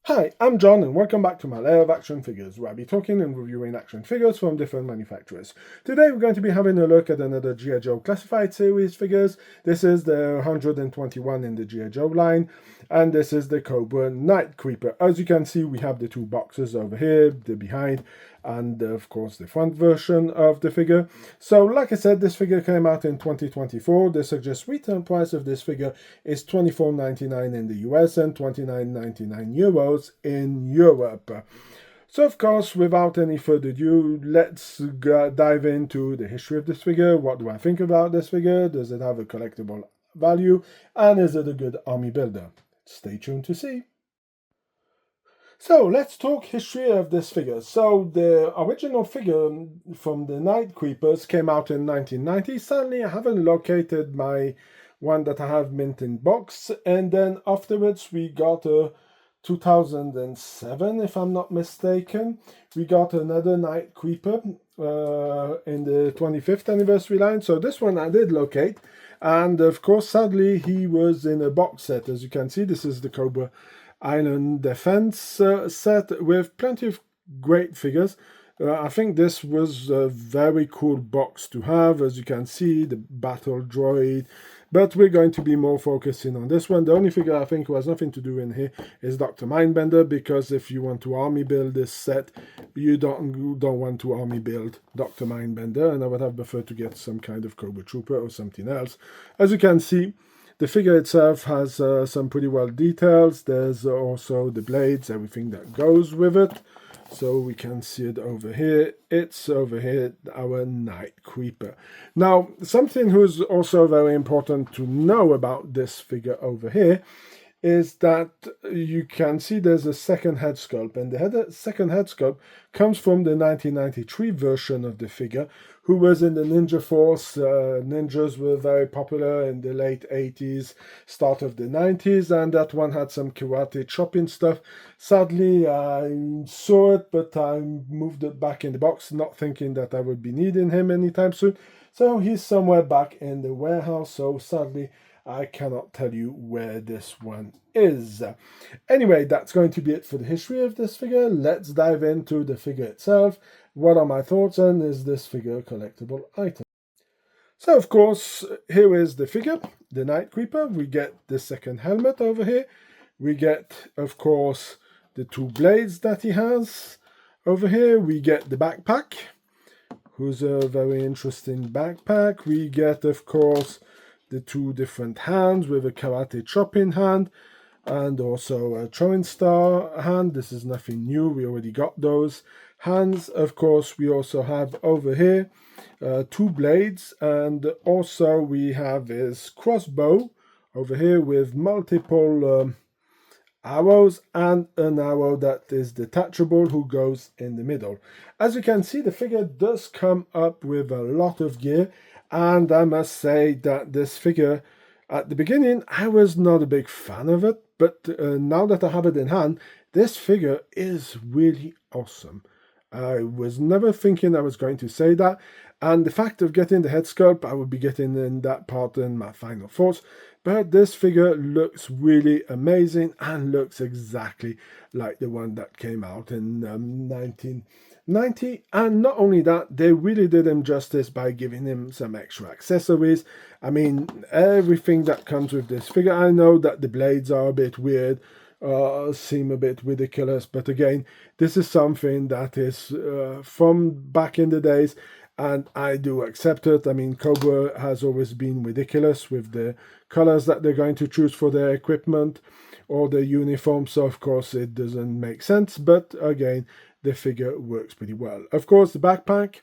Hi, I'm John and welcome back to my Lair of Action Figures, where I'll be talking and reviewing action figures from different manufacturers. Today we're going to be having a look at another G.I. Joe Classified Series figures. This is the 121 in the G.I. Joe line, and this is the Cobra Night-Creeper. As you can see, we have the two boxes over here, the behind, and of course the front version of the figure. So like I said, this figure came out in 2024. The suggested retail price of this figure is $24.99 in the US and €29.99 in Europe. So of course, without any further ado, let's dive into the history of this figure. What do I think about this figure? Does it have a collectible value? And is it a good army builder? Stay tuned to see. So let's talk history of this figure. So the original figure from the Night Creepers came out in 1990. Sadly, I haven't located my one that I have mint in box. And then afterwards we got a 2007, if I'm not mistaken. We got another Night Creeper in the 25th anniversary line. So this one I did locate. And of course, sadly, he was in a box set. As you can see, this is the Cobra Island Defense set with plenty of great figures. I think this was a very cool box to have. As you can see, the battle droid, but we're going to be more focusing on this one. The only figure I think who has nothing to do in here is Dr. Mindbender, because if you want to army build this set, you don't want to army build Dr. Mindbender, and I would have preferred to get some kind of Cobra Trooper or something else. As you can see, the figure itself has some pretty well details. There's also the blades, everything that goes with it. So we can see it over here. It's over here, our Night Creeper. Now, something who's also very important to know about this figure over here is that you can see there's a second head sculpt, and the second head sculpt comes from the 1993 version of the figure, who was in the Ninja Force. Ninjas were very popular in the late 80s, start of the 90s, and that one had some karate chopping stuff. Sadly, I saw it, but I moved it back in the box, not thinking that I would be needing him anytime soon. So he's somewhere back in the warehouse, so sadly, I cannot tell you where this one is. Anyway, that's going to be it for the history of this figure. Let's dive into the figure itself. What are my thoughts, and is this figure a collectible item? So, of course, here is the figure, the Night Creeper. We get the second helmet over here. We get, of course, the two blades that he has. Over here, we get the backpack, who's a very interesting backpack. We get, of course, the two different hands with a karate chopping hand and also a throwing star hand. This is nothing new, we already got those hands. Of course, we also have over here two blades, and also we have his crossbow over here with multiple arrows and an arrow that is detachable who goes in the middle. As you can see, the figure does come up with a lot of gear, and I must say that this figure, at the beginning, I was not a big fan of it, but now that I have it in hand, this figure is really awesome. I was never thinking I was going to say that, and the fact of getting the head sculpt, I will be getting in that part in my final thoughts, but this figure looks really amazing and looks exactly like the one that came out in 1990. And not only that, they really did him justice by giving him some extra accessories. I mean, everything that comes with this figure. I know that the blades are a bit weird, seem a bit ridiculous, but again, this is something that is from back in the days, and I do accept it. I mean, Cobra has always been ridiculous with the colors that they're going to choose for their equipment or their uniform, so of course it doesn't make sense, but again, the figure works pretty well. Of course, the backpack,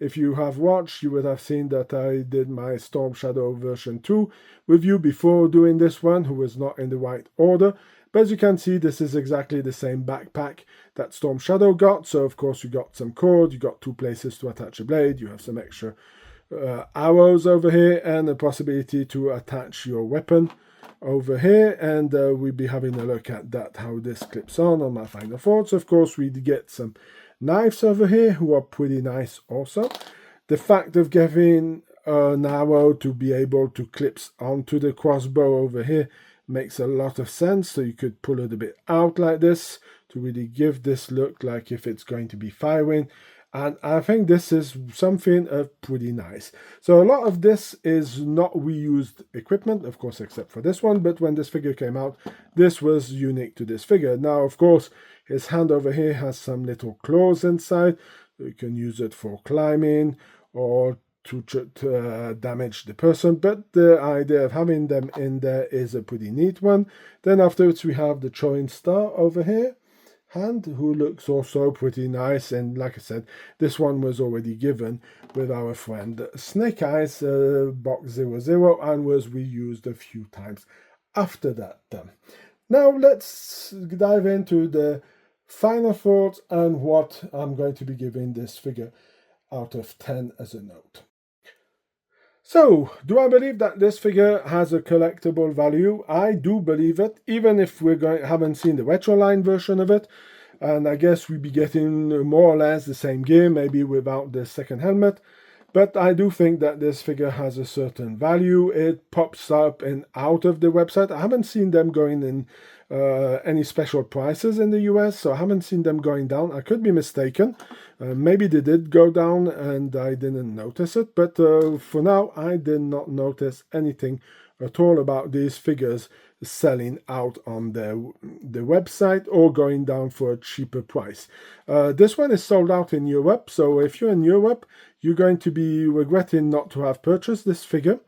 if you have watched, you would have seen that I did my Storm Shadow version 2 review before doing this one, who was not in the right order. But as you can see, this is exactly the same backpack that Storm Shadow got. So of course you got some cord, you got two places to attach a blade, you have some extra arrows over here, and a possibility to attach your weapon over here, and we'll be having a look at that, how this clips on my final thoughts. Of course, we get some knives over here who are pretty nice also. The fact of giving an arrow to be able to clip onto the crossbow over here makes a lot of sense. So you could pull it a bit out like this to really give this look like if it's going to be firing. And I think this is something pretty nice. So a lot of this is not reused equipment, of course, except for this one. But when this figure came out, this was unique to this figure. Now, of course, his hand over here has some little claws inside. You can use it for climbing or to damage the person. But the idea of having them in there is a pretty neat one. Then afterwards, we have the Choin Star over here. Hand, who looks also pretty nice, and like I said, this one was already given with our friend Snake Eyes box 00 and was reused a few times after that. Now let's dive into the final thoughts and what I'm going to be giving this figure out of 10 as a note. So, do I believe that this figure has a collectible value? I do believe it, even if we haven't seen the retro line version of it. And I guess we'll be getting more or less the same gear, maybe without the second helmet. But I do think that this figure has a certain value. It pops up and out of the website. I haven't seen them going in any special prices in the US, so I haven't seen them going down. I could be mistaken. Maybe they did go down and I didn't notice it, but for now I did not notice anything at all about these figures selling out on the website or going down for a cheaper price. This one is sold out in Europe, so if you're in Europe, you're going to be regretting not to have purchased this figure,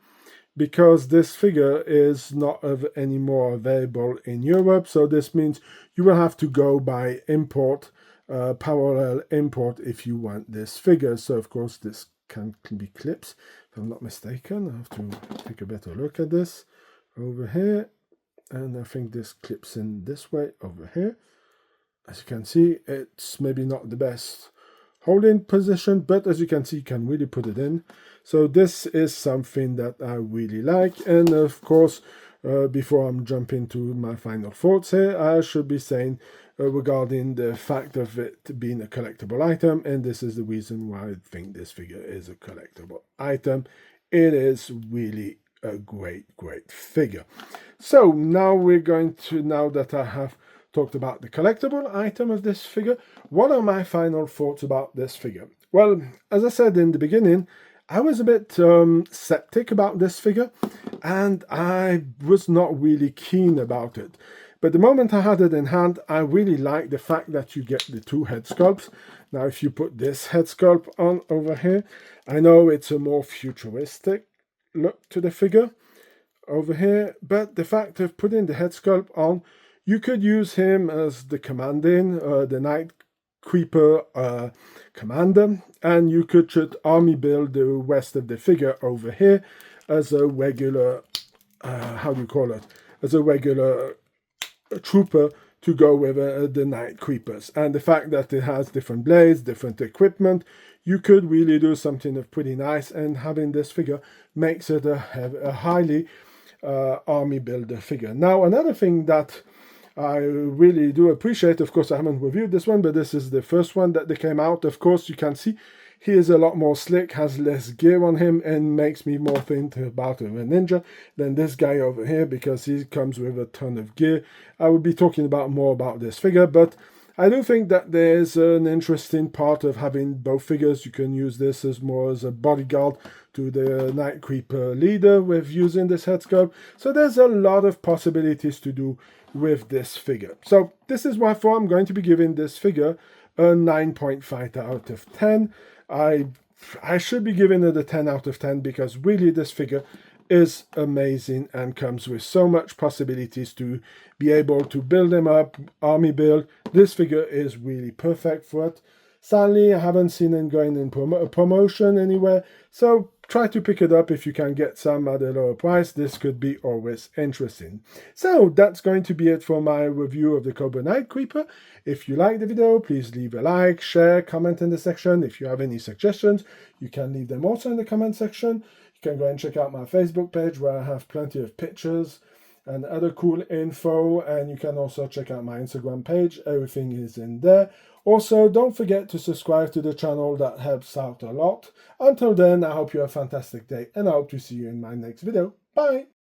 because this figure is not anymore available in Europe. So this means you will have to go by import, parallel import, if you want this figure. So of course this can be clips, if I'm not mistaken. I have to take a better look at this over here, and I think this clips in this way over here. As you can see, it's maybe not the best holding position, but as you can see, you can really put it in. So this is something that I really like. And of course, before I'm jumping to my final thoughts here, I should be saying regarding the fact of it being a collectible item, and this is the reason why I think this figure is a collectible item. It is really a great figure. So now we're going to, now that I have talked about the collectible item of this figure, what are my final thoughts about this figure? Well, as I said in the beginning, I was a bit skeptic about this figure, and I was not really keen about it. But the moment I had it in hand, I really like the fact that you get the two head sculpts. Now, if you put this head sculpt on over here, I know it's a more futuristic look to the figure over here, but the fact of putting the head sculpt on, you could use him as the commanding, the Night-Creeper commander, and you could just army build the rest of the figure over here as a regular, how do you call it, as a regular trooper to go with the Night-Creepers. And the fact that it has different blades, different equipment, you could really do something of pretty nice, and having this figure makes it a highly army builder figure. Now, another thing that I really do appreciate, of course I haven't reviewed this one, but this is the first one that they came out. Of course you can see he is a lot more slick, has less gear on him, and makes me more think about a ninja than this guy over here, because he comes with a ton of gear. I will be talking more about this figure, but I do think that there's an interesting part of having both figures. You can use this as more as a bodyguard to the Night-Creeper leader with using this head sculpt. So there's a lot of possibilities to do with this figure. So this is why I'm going to be giving this figure a 9.5 out of 10. I should be giving it a 10 out of 10 because really this figure is amazing and comes with so much possibilities to be able to build him up, army build. This figure is really perfect for it. Sadly, I haven't seen him going in promotion anywhere, so try to pick it up if you can get some at a lower price. This could be always interesting. So that's going to be it for my review of the Cobra Night-Creeper. If you like the video, please leave a like, share, comment in the section. If you have any suggestions, you can leave them also in the comment section. You can go and check out my Facebook page where I have plenty of pictures and other cool info, and you can also check out my Instagram page. Everything is in there. Also, don't forget to subscribe to the channel. That helps out a lot. Until then, I hope you have a fantastic day, and I hope to see you in my next video. Bye!